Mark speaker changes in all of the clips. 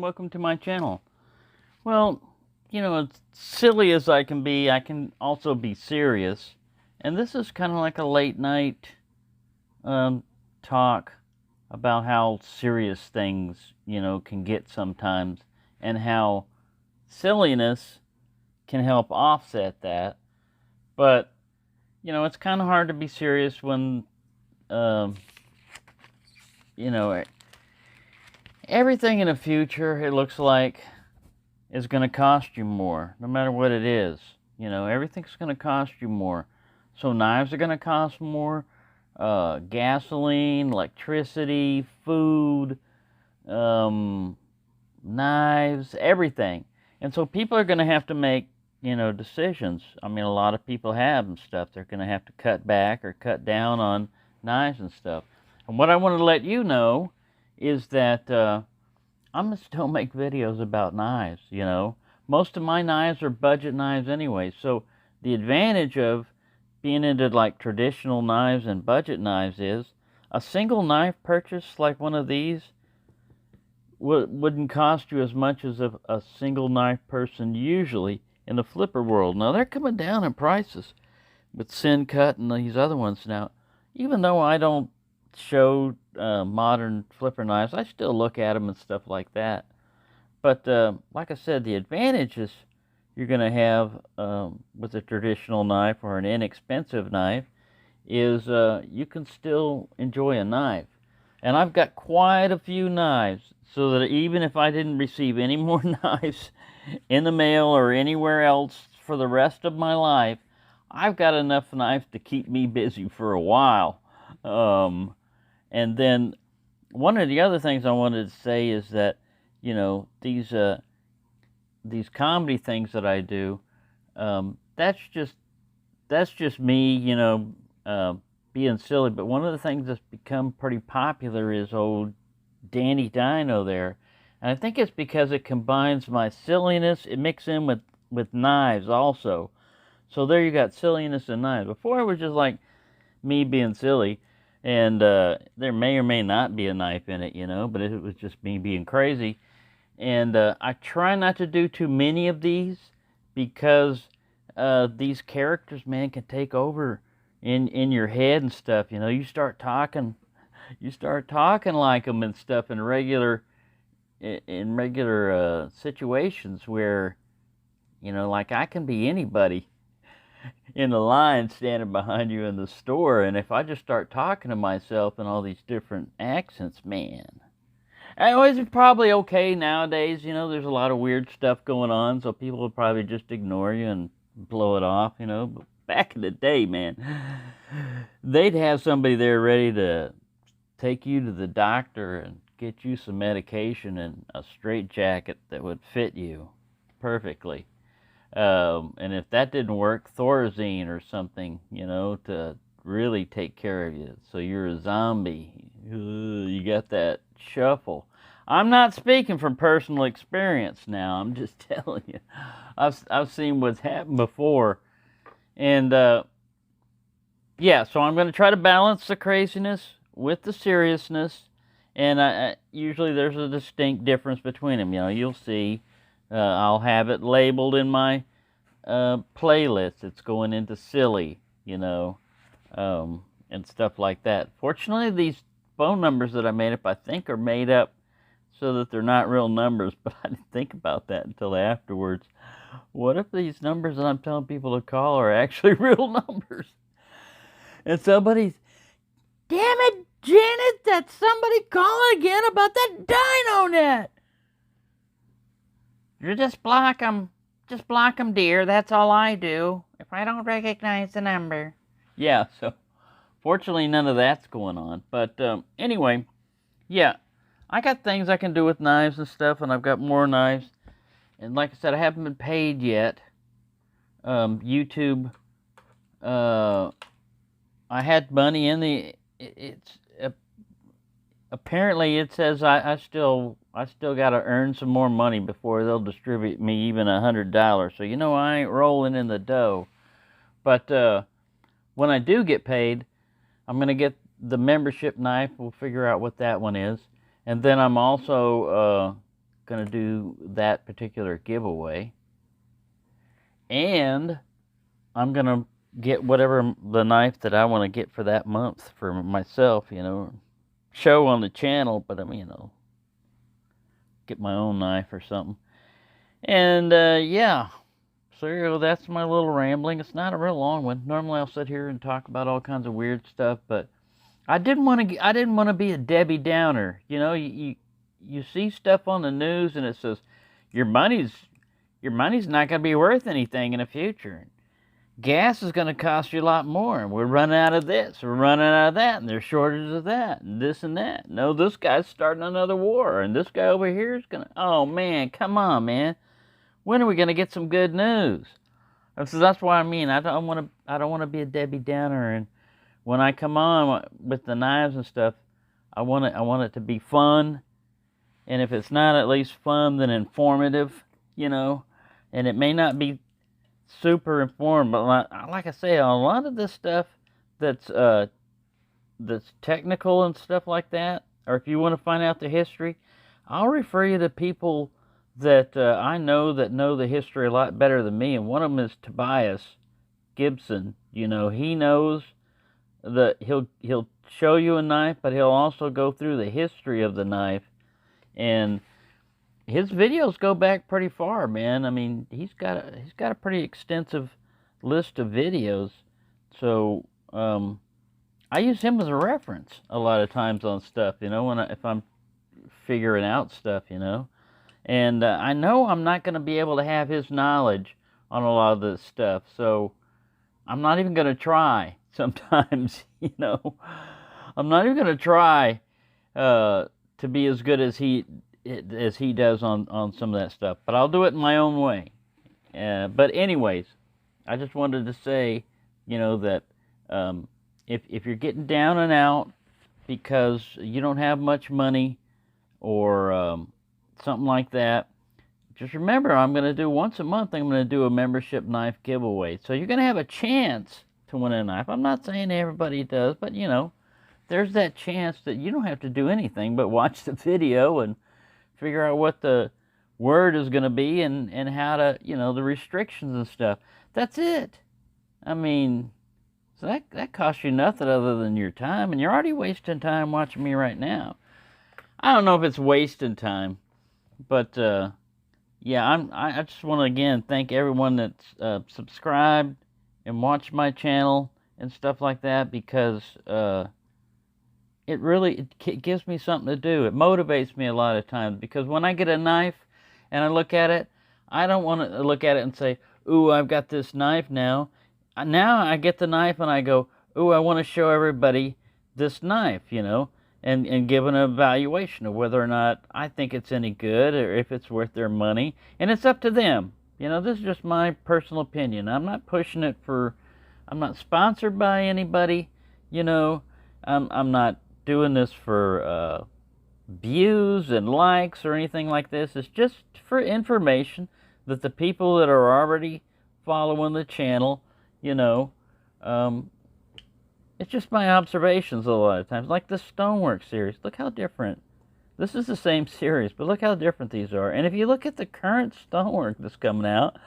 Speaker 1: welcome to my channel. Well, as silly as I can also be serious. And this is kind of like a late night talk about how serious things, can get sometimes, and how silliness can help offset that. But, it's kind of hard to be serious when, everything in the future, it looks like, is going to cost you more, no matter what it is. Everything's going to cost you more. So knives are going to cost more, gasoline, electricity, food, knives, everything. And so people are going to have to make, decisions. I mean, a lot of people have and stuff. They're going to have to cut back or cut down on knives and stuff. And what I want to let you know is that I'm going to still make videos about knives, Most of my knives are budget knives anyway, so the advantage of being into like traditional knives and budget knives is a single knife purchase like one of these wouldn't cost you as much as a single knife person usually in the flipper world. Now, they're coming down in prices with Sin-Cut and these other ones now. Even though I don't show modern flipper knives, I still look at them and stuff like that. But like I said, the advantages you're going to have with a traditional knife or an inexpensive knife is you can still enjoy a knife. And I've got quite a few knives, so that even if I didn't receive any more knives in the mail or anywhere else for the rest of my life, I've got enough knives to keep me busy for a while. And then one of the other things I wanted to say is that, these comedy things that I do, that's just me, being silly. But one of the things that's become pretty popular is old Danny Dino there. And I think it's because it combines my silliness, it mixes in with knives also. So there you got silliness and knives. Before it was just like me being silly, and there may or may not be a knife in it, but it was just me being crazy. And I try not to do too many of these because these characters, man, can take over in your head and stuff. You start talking like them and stuff in regular situations where, like I can be anybody in the line standing behind you in the store, and if I just start talking to myself in all these different accents, man, it's probably okay nowadays. There's a lot of weird stuff going on, so people will probably just ignore you and blow it off, but back in the day, man, they'd have somebody there ready to take you to the doctor and get you some medication and a straitjacket that would fit you perfectly. And if that didn't work, Thorazine or something, to really take care of you. So you're a zombie. You got that shuffle. I'm not speaking from personal experience now. I'm just telling you. I've seen what's happened before. And, yeah, so I'm going to try to balance the craziness with the seriousness. And usually there's a distinct difference between them. You'll see. I'll have it labeled in my playlist. It's going into silly, and stuff like that. Fortunately, these phone numbers that I made up, I think, are made up so that they're not real numbers, but I didn't think about that until afterwards. What if these numbers that I'm telling people to call are actually real numbers? And somebody's, damn it, Janet, that's somebody calling again about that DinoNet. You just block them. Just block them, dear. That's all I do. If I don't recognize the number. Yeah, so fortunately none of that's going on. But anyway, yeah, I got things I can do with knives and stuff, and I've got more knives. And like I said, I haven't been paid yet. YouTube, I had money in the... apparently it says I still got to earn some more money before they'll distribute me even $100. So I ain't rolling in the dough. But when I do get paid, I'm gonna get the membership knife. We'll figure out what that one is, and then I'm also going to do that particular giveaway. And I'm going to get whatever the knife that I want to get for that month for myself, you know, show on the channel, but I mean, you know, get my own knife or something. And yeah, so you know, that's my little rambling. It's not a real long one. Normally I'll sit here and talk about all kinds of weird stuff, but I didn't want to be a Debbie Downer. You know, you see stuff on the news and it says your money's not going to be worth anything in the future. Gas is going to cost you a lot more, and we're running out of this, we're running out of that, and there's shortages of that, and this and that. No, this guy's starting another war, and this guy over here is going to... Oh, man, come on, man. When are we going to get some good news? So that's what I mean. I don't want to be a Debbie Downer, and when I come on with the knives and stuff, I want it to be fun, and if it's not at least fun, then informative, you know, and it may not be super informed, but like I say, a lot of this stuff that's technical and stuff like that, or if you want to find out the history, I'll refer you to people that I know that know the history a lot better than me, and one of them is Tobias Gibson. You know, he knows that he'll show you a knife, but he'll also go through the history of the knife, and his videos go back pretty far, man. I mean, he's got a pretty extensive list of videos. So I use him as a reference a lot of times on stuff, you know, if I'm figuring out stuff, you know. And I know I'm not going to be able to have his knowledge on a lot of this stuff, so I'm not even going to try sometimes, you know. I'm not even going to try to be as good as he does on some of that stuff, but I'll do it in my own way. But anyways, I just wanted to say, you know, that if you're getting down and out because you don't have much money or something like that, just remember, I'm going to do once a month, I'm going to do a membership knife giveaway. So you're going to have a chance to win a knife. I'm not saying everybody does, but you know, there's that chance that you don't have to do anything but watch the video and figure out what the word is going to be and how to, you know, the restrictions and stuff. That's it. I mean, so that costs you nothing other than your time, and you're already wasting time watching me right now. I don't know if it's wasting time, but yeah, I just want to again thank everyone that's subscribed and watched my channel and stuff like that, because it gives me something to do. It motivates me a lot of times, because when I get a knife and I look at it, I don't want to look at it and say, ooh, I've got this knife now. Now I get the knife and I go, ooh, I want to show everybody this knife, you know, and give an evaluation of whether or not I think it's any good or if it's worth their money. And it's up to them. You know, this is just my personal opinion. I'm not pushing it I'm not sponsored by anybody, you know. I'm not doing this for views and likes or anything like this. It's just for information that the people that are already following the channel, you know, it's just my observations a lot of times. Like the Stonework series, look how different. This is the same series, but look how different these are. And if you look at the current Stonework that's coming out,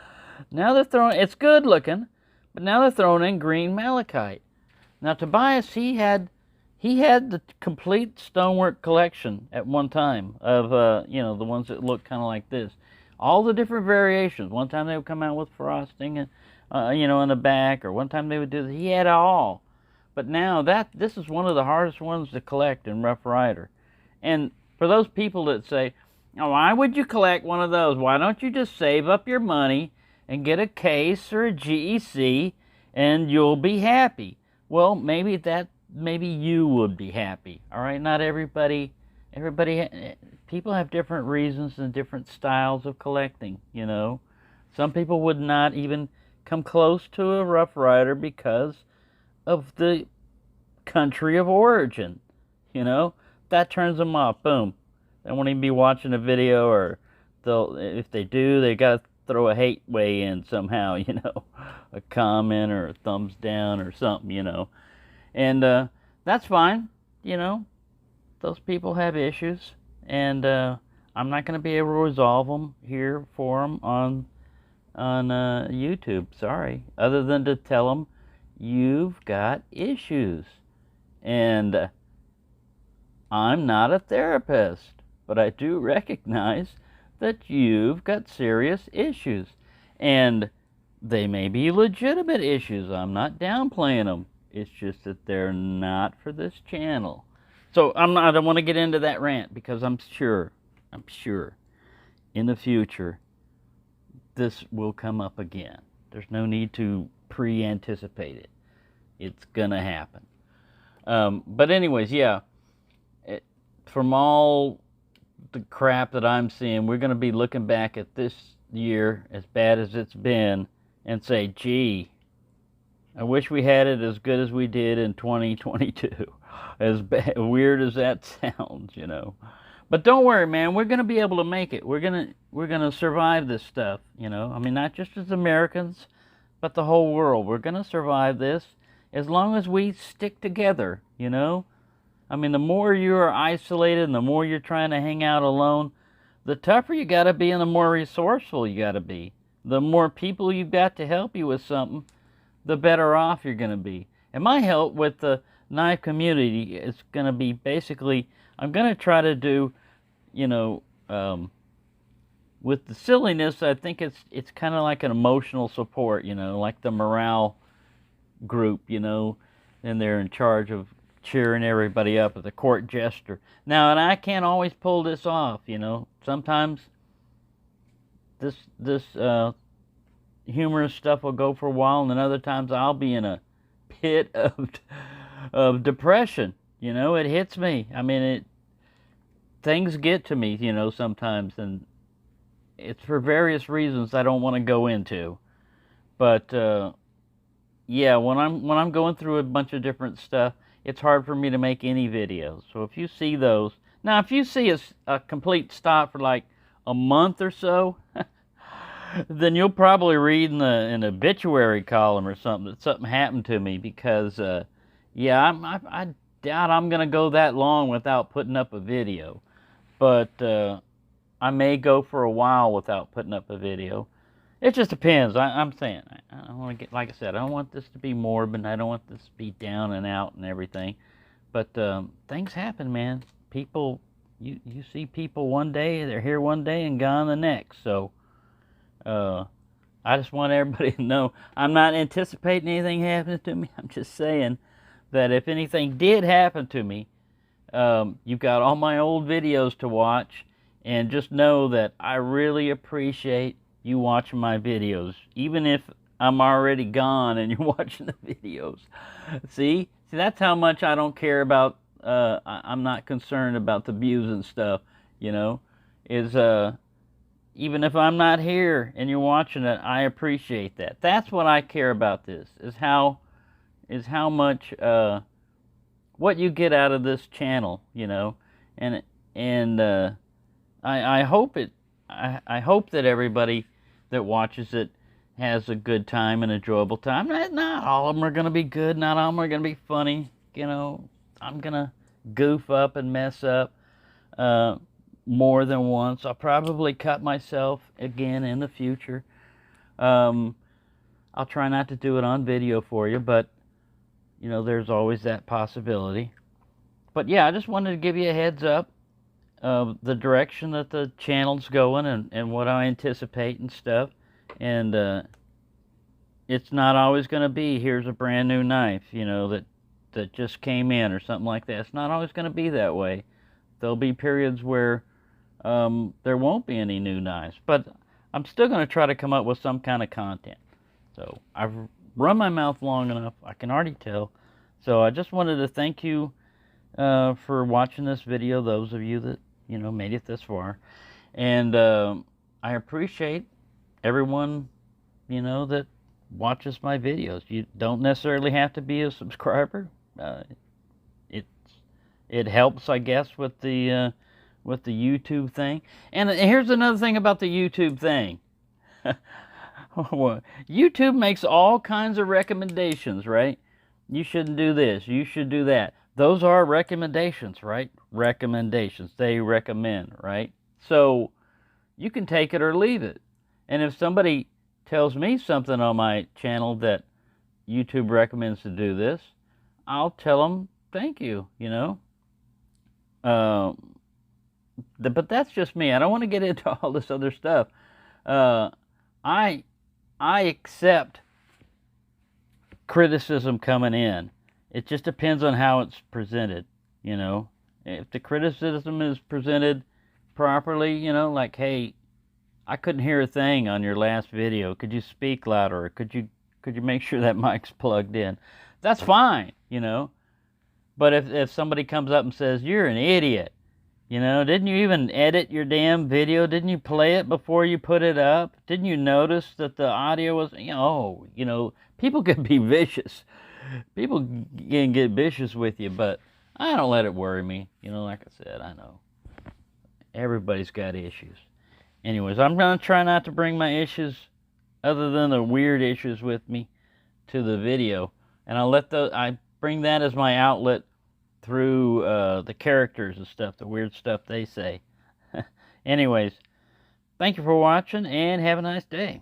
Speaker 1: now they're throwing, it's good looking, but now they're throwing in green malachite. Now Tobias, he had the complete Stonework collection at one time of, you know, the ones that look kind of like this. All the different variations. One time they would come out with frosting, and, you know, in the back, or one time they would do this. He had it all. But now this is one of the hardest ones to collect in Rough Rider. And for those people that say, oh, why would you collect one of those? Why don't you just save up your money and get a case or a GEC and you'll be happy? Well, maybe you would be happy. All right, not everybody, people have different reasons and different styles of collecting, you know. Some people would not even come close to a Rough Rider because of the country of origin, you know. That turns them off. Boom. They won't even be watching a video, or if they do, they got to throw a hate way in somehow, you know, a comment or a thumbs down or something, you know. And that's fine, you know. Those people have issues, and I'm not going to be able to resolve them here for them on YouTube. Sorry. Other than to tell them you've got issues. And I'm not a therapist, but I do recognize that you've got serious issues. And they may be legitimate issues. I'm not downplaying them. It's just that they're not for this channel. So I don't want to get into that rant because I'm sure in the future this will come up again. There's no need to pre-anticipate it. It's gonna happen. But anyways, yeah. From all the crap that I'm seeing, we're gonna be looking back at this year, as bad as it's been, and say, gee, I wish we had it as good as we did in 2022. As weird as that sounds, you know. But don't worry, man. We're gonna be able to make it. We're gonna survive this stuff, you know. I mean, not just as Americans, but the whole world. We're gonna survive this as long as we stick together, you know. I mean, the more you're isolated and the more you're trying to hang out alone, the tougher you gotta be and the more resourceful you gotta be. The more people you've got to help you with something, the better off you're gonna be. And my help with the knife community is gonna be basically, I'm gonna try to do, you know, with the silliness, I think it's kind of like an emotional support, you know, like the morale group, you know, and they're in charge of cheering everybody up as a court jester. Now, and I can't always pull this off, you know. Sometimes this humorous stuff will go for a while, and then other times I'll be in a pit of depression. You know, it hits me. I mean, things get to me, you know, sometimes, and it's for various reasons I don't want to go into. But yeah, when I'm going through a bunch of different stuff, it's hard for me to make any videos. So if you see those, now if you see a complete stop for like a month or so, then you'll probably read in an obituary column or something that something happened to me, because yeah, I doubt I'm gonna go that long without putting up a video. But I may go for a while without putting up a video. It just depends. I'm saying, I don't want to get, like I said, I don't want this to be morbid. I don't want this to be down and out and everything. But things happen, man. People, you see people one day, they're here one day and gone the next. So I just want everybody to know I'm not anticipating anything happening to me. I'm just saying that if anything did happen to me, you've got all my old videos to watch, and just know that I really appreciate you watching my videos, even if I'm already gone and you're watching the videos. See, that's how much I don't care about. I'm not concerned about the views and stuff. You know, is even if I'm not here and you're watching it, I appreciate that. That's what I care about. This is how much what you get out of this channel. You know, and I hope it. I hope that everybody that watches it has a good time and enjoyable time. Not all of them are going to be good. Not all of them are going to be funny. You know, I'm going to goof up and mess up more than once. I'll probably cut myself again in the future. I'll try not to do it on video for you, but, you know, there's always that possibility. But, yeah, I just wanted to give you a heads up the direction that the channel's going, and what I anticipate and stuff. And it's not always going to be, here's a brand new knife, you know, that just came in or something like that. It's not always going to be that way. There'll be periods where there won't be any new knives, but I'm still going to try to come up with some kind of content. So I've run my mouth long enough, I can already tell. So I just wanted to thank you for watching this video, those of you that, you know, made it this far. And I appreciate everyone, you know, that watches my videos. You don't necessarily have to be a subscriber. It helps, I guess, with the YouTube thing. And here's another thing about the YouTube thing. YouTube makes all kinds of recommendations, right? You shouldn't do this, you should do that. Those are recommendations, right? Recommendations. They recommend, right? So you can take it or leave it. And if somebody tells me something on my channel that YouTube recommends to do this, I'll tell them thank you, you know. But that's just me. I don't want to get into all this other stuff. I accept criticism coming in. It just depends on how it's presented, you know. If the criticism is presented properly, you know, like, hey, I couldn't hear a thing on your last video. Could you speak louder? Could you make sure that mic's plugged in? That's fine, you know. But if somebody comes up and says, you're an idiot, you know, didn't you even edit your damn video? Didn't you play it before you put it up? Didn't you notice that the audio was, you know, people can be vicious. People can get vicious with you, but I don't let it worry me. You know, like I said, I know. Everybody's got issues. Anyways, I'm going to try not to bring my issues, other than the weird issues with me, to the video. And I bring that as my outlet through the characters and stuff, the weird stuff they say. Anyways, thank you for watching, and have a nice day.